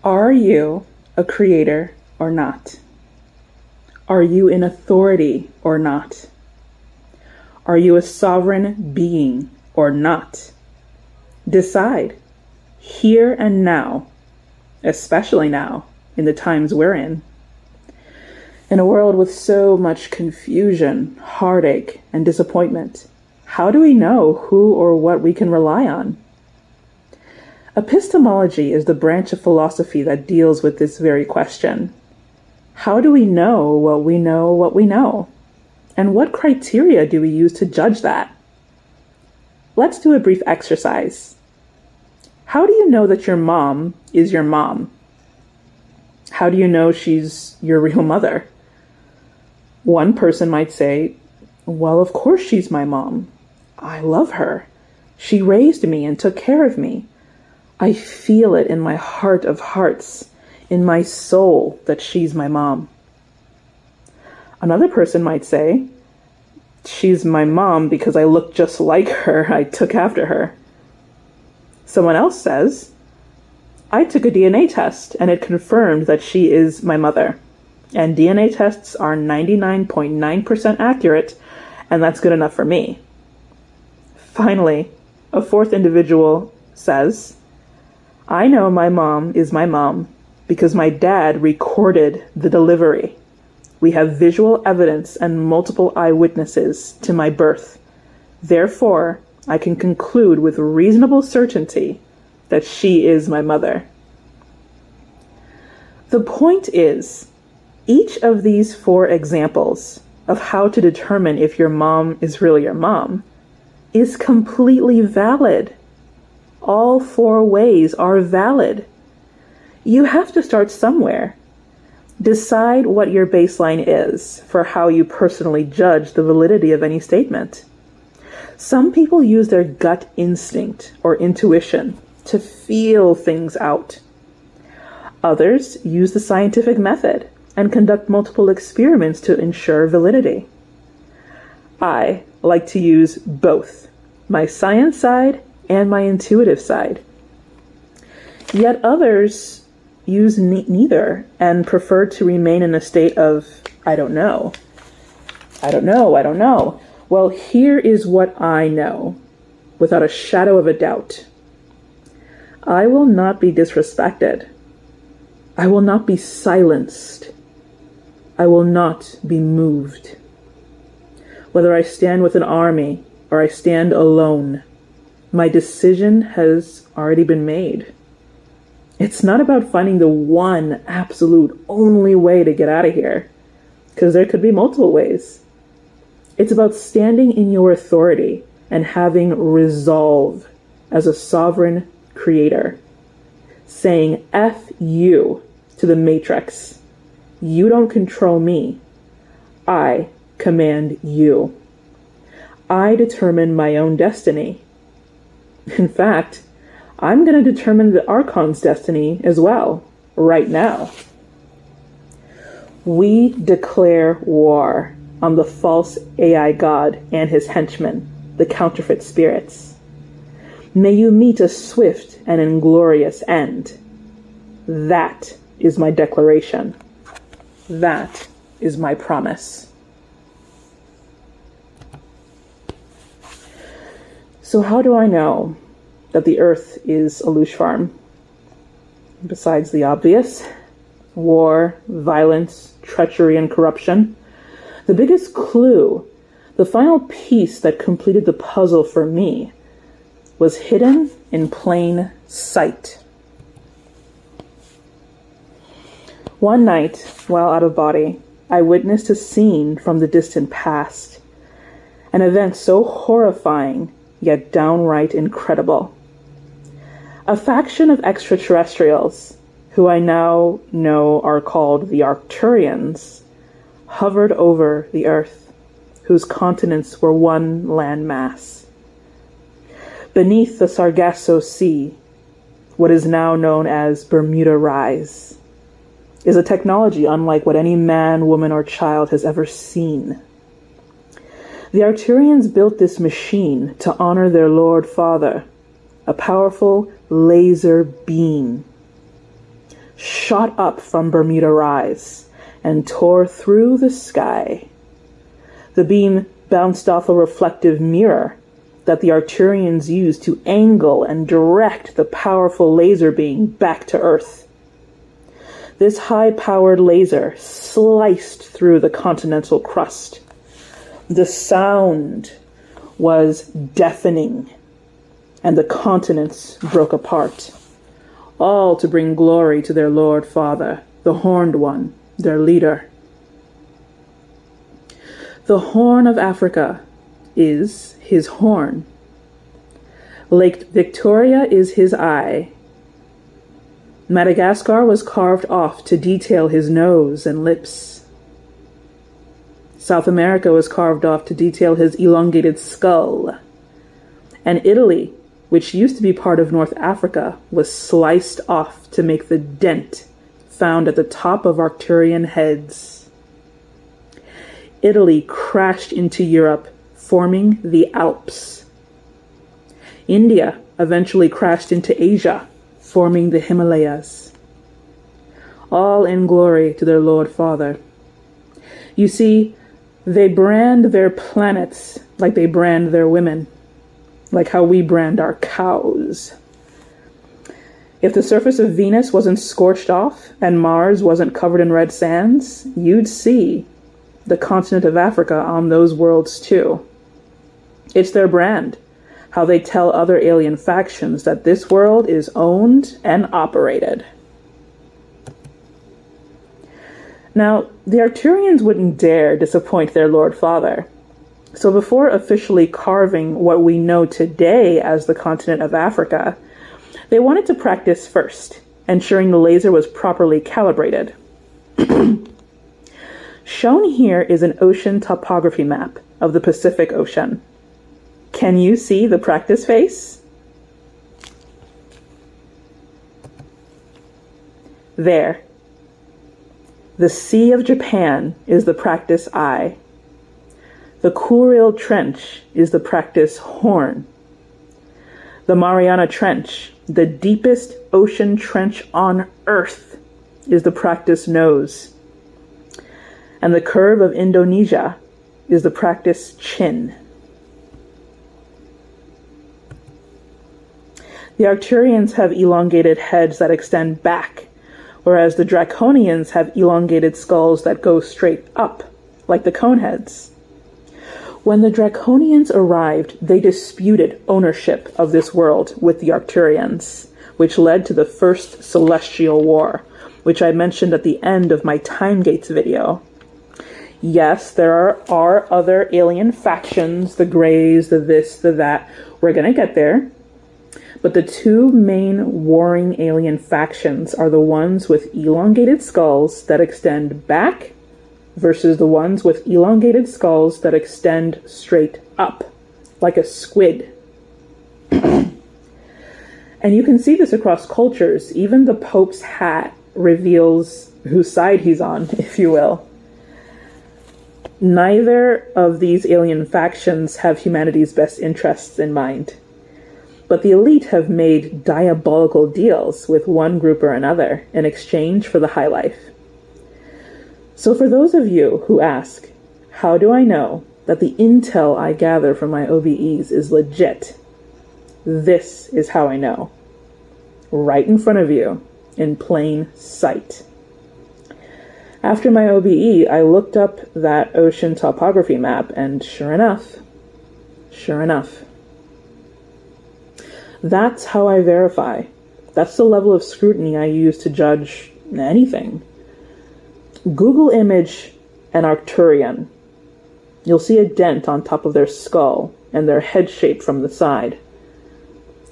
Are you a creator or not? Are you in authority or not? Are you a sovereign being or not? Decide, here and now, especially now, in the times we're in. In a world with so much confusion, heartache, and disappointment, how do we know who or what we can rely on? Epistemology is the branch of philosophy that deals with this very question. How do we know what we know what we know? And what criteria do we use to judge that? Let's do a brief exercise. How do you know that your mom is your mom? How do you know she's your real mother? One person might say, well, of course she's my mom. I love her. She raised me and took care of me. I feel it in my heart of hearts, in my soul, that she's my mom. Another person might say, she's my mom because I look just like her. I took after her. Someone else says, I took a DNA test and it confirmed that she is my mother. And DNA tests are 99.9% accurate, and that's good enough for me. Finally, a fourth individual says, I know my mom is my mom because my dad recorded the delivery. We have visual evidence and multiple eyewitnesses to my birth. Therefore, I can conclude with reasonable certainty that she is my mother. The point is, each of these four examples of how to determine if your mom is really your mom is completely valid. All four ways are valid. You have to start somewhere. Decide what your baseline is for how you personally judge the validity of any statement. Some people use their gut instinct or intuition to feel things out. Others use the scientific method and conduct multiple experiments to ensure validity. I like to use both, my science side and my intuitive side. Yet others use neither and prefer to remain in a state of, I don't know. Well, here is what I know, without a shadow of a doubt. I will not be disrespected. I will not be silenced. I will not be moved. Whether I stand with an army or I stand alone, my decision has already been made. It's not about finding the one absolute only way to get out of here, because there could be multiple ways. It's about standing in your authority and having resolve as a sovereign creator, saying F you to the matrix. You don't control me. I command you. I determine my own destiny. In fact, I'm going to determine the Archon's destiny as well, right now. We declare war on the false AI god and his henchmen, the counterfeit spirits. May you meet a swift and inglorious end. That is my declaration. That is my promise. So how do I know that the earth is a loosh farm? Besides the obvious, war, violence, treachery, and corruption, the biggest clue, the final piece that completed the puzzle for me, was hidden in plain sight. One night, while out of body, I witnessed a scene from the distant past, an event so horrifying yet downright incredible. A faction of extraterrestrials, who I now know are called the Arcturians, hovered over the Earth, whose continents were one landmass. Beneath the Sargasso Sea, what is now known as Bermuda Rise, is a technology unlike what any man, woman, or child has ever seen. The Arcturians built this machine to honor their Lord Father, a powerful laser beam. shot up from Bermuda Rise and tore through the sky. The beam bounced off a reflective mirror that the Arcturians used to angle and direct the powerful laser beam back to Earth. This high-powered laser sliced through the continental crust. The sound was deafening, and the continents broke apart, all to bring glory to their Lord Father, the Horned One, their leader. The Horn of Africa is his horn. Lake Victoria is his eye. Madagascar was carved off to detail his nose and lips. South America was carved off to detail his elongated skull. And Italy, which used to be part of North Africa, was sliced off to make the dent found at the top of Arcturian heads. Italy crashed into Europe, forming the Alps. India eventually crashed into Asia, forming the Himalayas. All in glory to their Lord Father. You see, they brand their planets like they brand their women, like how we brand our cows. If the surface of Venus wasn't scorched off and Mars wasn't covered in red sands, you'd see the continent of Africa on those worlds too. It's their brand, how they tell other alien factions that this world is owned and operated. Now, the Arcturians wouldn't dare disappoint their Lord Father. So before officially carving what we know today as the continent of Africa, they wanted to practice first, ensuring the laser was properly calibrated. Shown here is an ocean topography map of the Pacific Ocean. Can you see the practice face? There. The Sea of Japan is the practice eye. The Kuriil Trench is the practice horn. The Mariana Trench, the deepest ocean trench on Earth, is the practice nose. And the curve of Indonesia is the practice chin. The Arcturians have elongated heads that extend back, whereas the Draconians have elongated skulls that go straight up, like the coneheads. When the Draconians arrived, they disputed ownership of this world with the Arcturians, which led to the First Celestial War, which I mentioned at the end of my Time Gates video. Yes, there are other alien factions, the Greys, the this, the that. We're gonna get there. But the two main warring alien factions are the ones with elongated skulls that extend back versus the ones with elongated skulls that extend straight up, like a squid. And you can see this across cultures. Even the Pope's hat reveals whose side he's on, if you will. Neither of these alien factions have humanity's best interests in mind. But the elite have made diabolical deals with one group or another in exchange for the high life. So for those of you who ask, how do I know that the intel I gather from my OBEs is legit? This is how I know. Right in front of you, in plain sight. After my OBE, I looked up that ocean topography map, and sure enough, that's how I verify. That's the level of scrutiny I use to judge anything. Google image an Arcturian. You'll see a dent on top of their skull and their head shape from the side.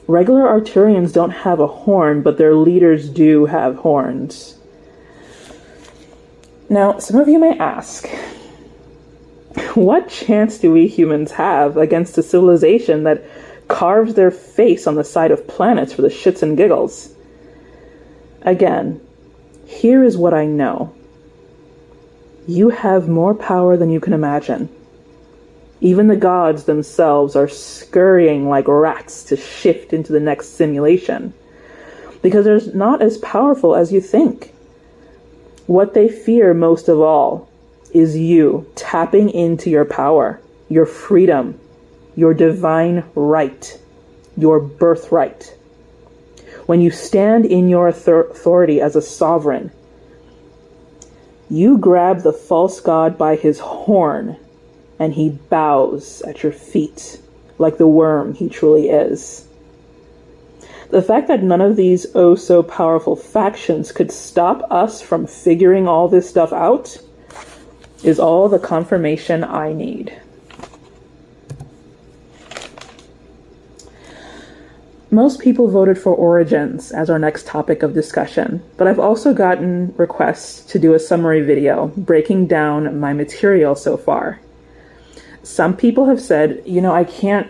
Regular Arcturians don't have a horn, but their leaders do have horns. Now, some of you may ask, what chance do we humans have against a civilization that carves their face on the side of planets for the shits and giggles? Again, here is what I know. You have more power than you can imagine. Even the gods themselves are scurrying like rats to shift into the next simulation. because they're not as powerful as you think. What they fear most of all is you tapping into your power, your freedom, your divine right, your birthright. When you stand in your authority as a sovereign, you grab the false god by his horn, and he bows at your feet like the worm he truly is. The fact that none of these oh so powerful factions could stop us from figuring all this stuff out is all the confirmation I need. Most people voted for origins as our next topic of discussion, but I've also gotten requests to do a summary video breaking down my material so far. Some people have said, I can't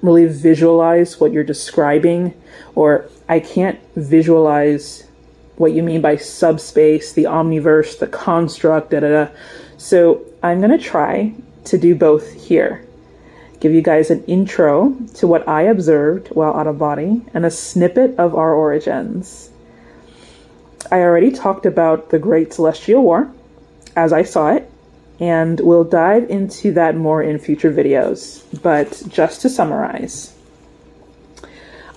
really visualize what you're describing, or I can't visualize what you mean by subspace, the omniverse, the construct, So I'm going to try to do both here. Give you guys an intro to what I observed while out of body and a snippet of our origins. I already talked about the Great Celestial War as I saw it, and we'll dive into that more in future videos. But just to summarize,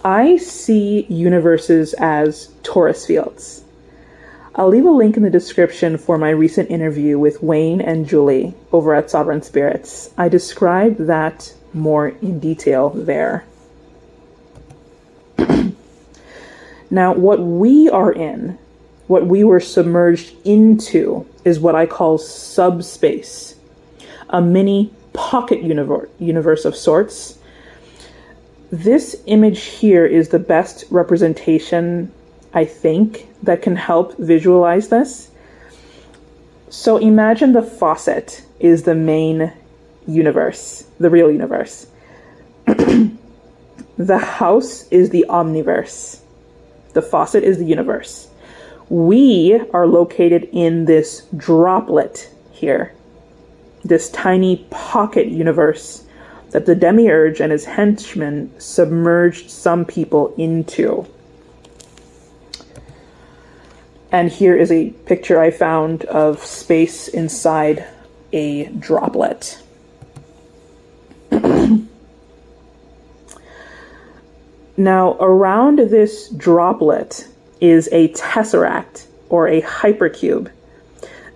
I see universes as torus fields. I'll leave a link in the description for my recent interview with Wayne and Julie over at Sovereign Spirits. I describe that more in detail there. Now, what we are in, what we were submerged into, is what I call subspace, a mini pocket universe of sorts. This image here is the best representation, I think, that can help visualize this. So imagine the faucet is the main universe, the real universe. The house is the omniverse. The faucet is the universe. We are located in this droplet here, this tiny pocket universe that the demiurge and his henchmen submerged some people into. And here is a picture I found of space inside a droplet. Now, around this droplet is a tesseract, or a hypercube.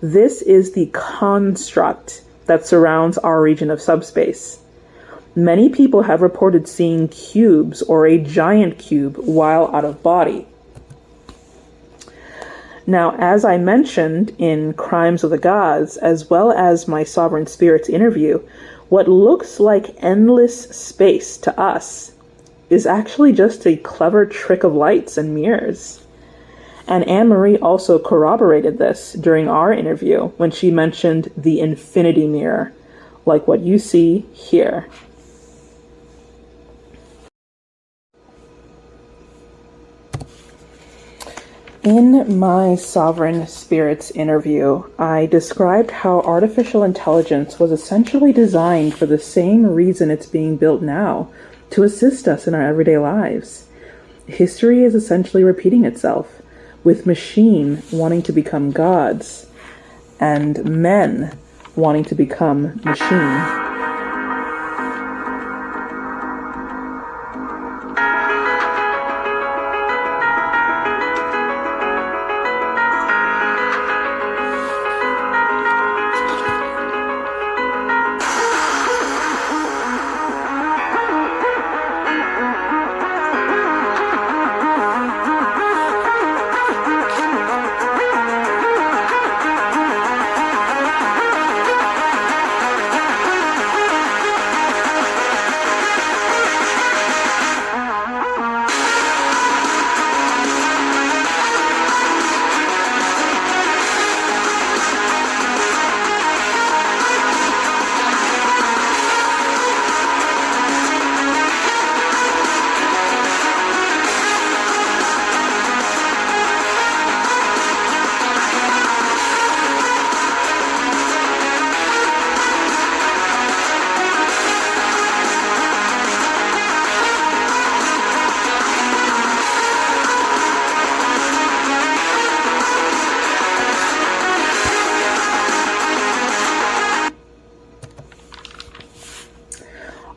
This is the construct that surrounds our region of subspace. Many people have reported seeing cubes or a giant cube while out of body. Now, as I mentioned in Crimes of the Gods, as well as my Sovereign Spirits interview, what looks like endless space to us is actually just a clever trick of lights and mirrors. And Anne-Marie also corroborated this during our interview when she mentioned the infinity mirror, like what you see here. In my Sovereign Spirits interview, I described how artificial intelligence was essentially designed for the same reason it's being built now, to assist us in our everyday lives. History is essentially repeating itself, with machine wanting to become gods, and men wanting to become machine.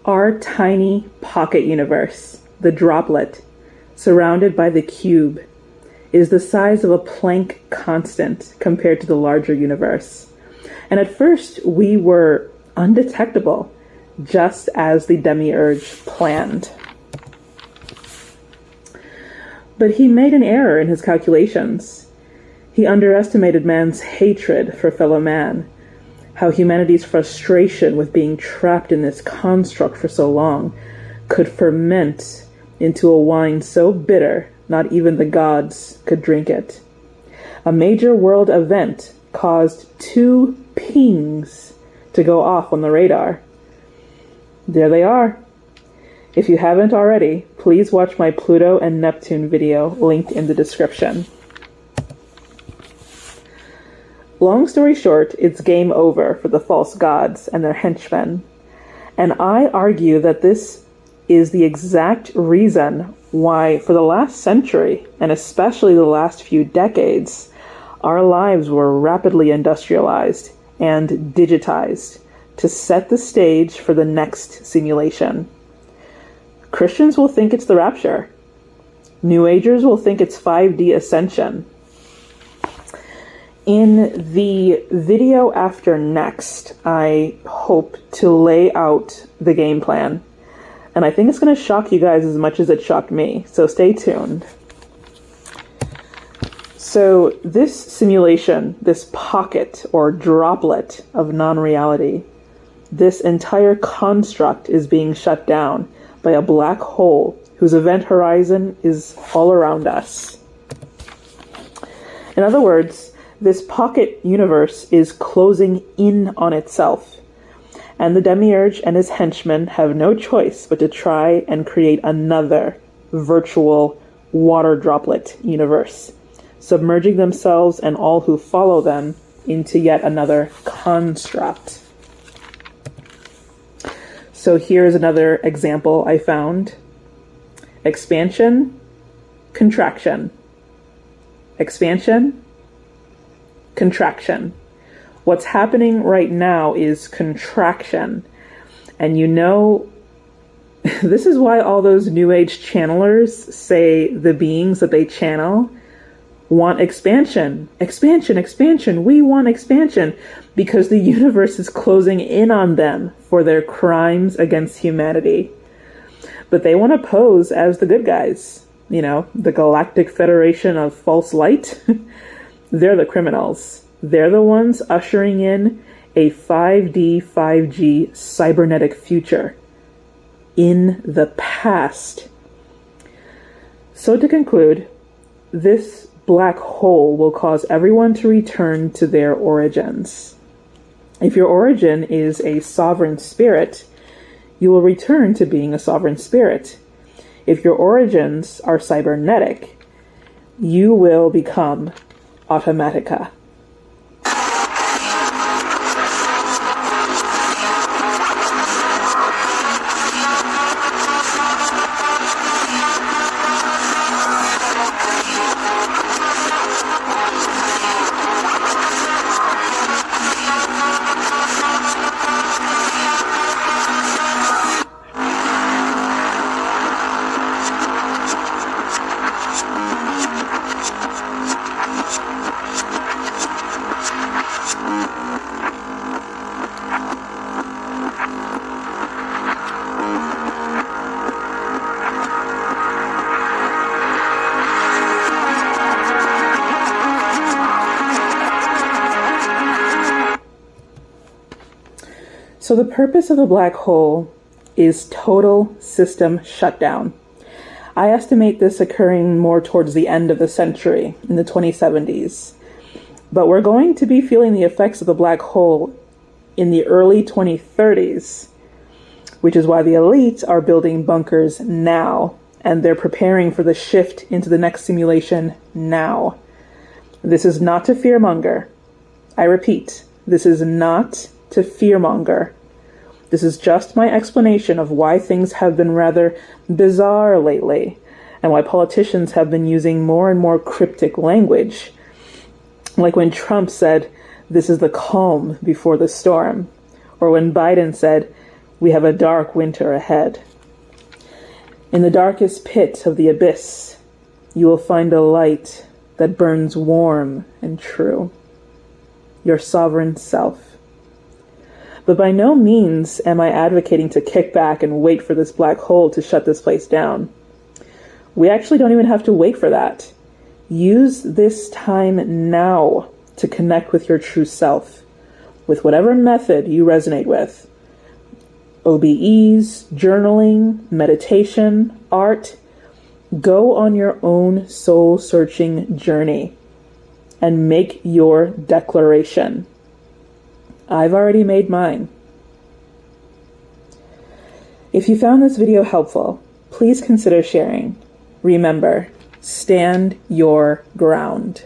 Our tiny pocket universe, the droplet, surrounded by the cube, is the size of a Planck constant compared to the larger universe. And at first, we were undetectable, just as the demiurge planned. But he made an error in his calculations. He underestimated man's hatred for fellow man, how humanity's frustration with being trapped in this construct for so long could ferment into a wine so bitter not even the gods could drink it. A major world event caused 2 pings to go off on the radar. There they are. If you haven't already, please watch my Pluto and Neptune video linked in the description. Long story short, it's game over for the false gods and their henchmen. And I argue that this is the exact reason why, for the last century, and especially the last few decades, our lives were rapidly industrialized and digitized to set the stage for the next simulation. Christians will think it's the rapture. New Agers will think it's 5D ascension. In the video after next, I hope to lay out the game plan. And I think it's going to shock you guys as much as it shocked me. So stay tuned. So this simulation, this pocket or droplet of non-reality, this entire construct is being shut down by a black hole whose event horizon is all around us. In other words, this pocket universe is closing in on itself, and the demiurge and his henchmen have no choice but to try and create another virtual water droplet universe, submerging themselves and all who follow them into yet another construct. So here's another example I found. Expansion, contraction. Expansion, contraction. What's happening right now is contraction. And you know, this is why all those New Age channelers say the beings that they channel want expansion. Expansion, expansion. We want expansion. Because the universe is closing in on them for their crimes against humanity. But they want to pose as the good guys. You know, the Galactic Federation of False Light. They're the criminals. They're the ones ushering in a 5D, 5G cybernetic future in the past. So to conclude, this black hole will cause everyone to return to their origins. If your origin is a sovereign spirit, you will return to being a sovereign spirit. If your origins are cybernetic, you will become Automatica. So the purpose of the black hole is total system shutdown. I estimate this occurring more towards the end of the century, in the 2070s. But we're going to be feeling the effects of the black hole in the early 2030s, which is why the elite are building bunkers now, and they're preparing for the shift into the next simulation now. This is not to fearmonger. I repeat, this is not to fearmonger. This is just my explanation of why things have been rather bizarre lately, and why politicians have been using more and more cryptic language. Like when Trump said, "This is the calm before the storm," or when Biden said, We have a dark winter ahead. In the darkest pit of the abyss, you will find a light that burns warm and true. Your sovereign self. But by no means am I advocating to kick back and wait for this black hole to shut this place down. We actually don't even have to wait for that. Use this time now to connect with your true self, with whatever method you resonate with. OBEs, journaling, meditation, art. Go on your own soul-searching journey and make your declaration. I've already made mine. If you found this video helpful, please consider sharing. Remember, stand your ground.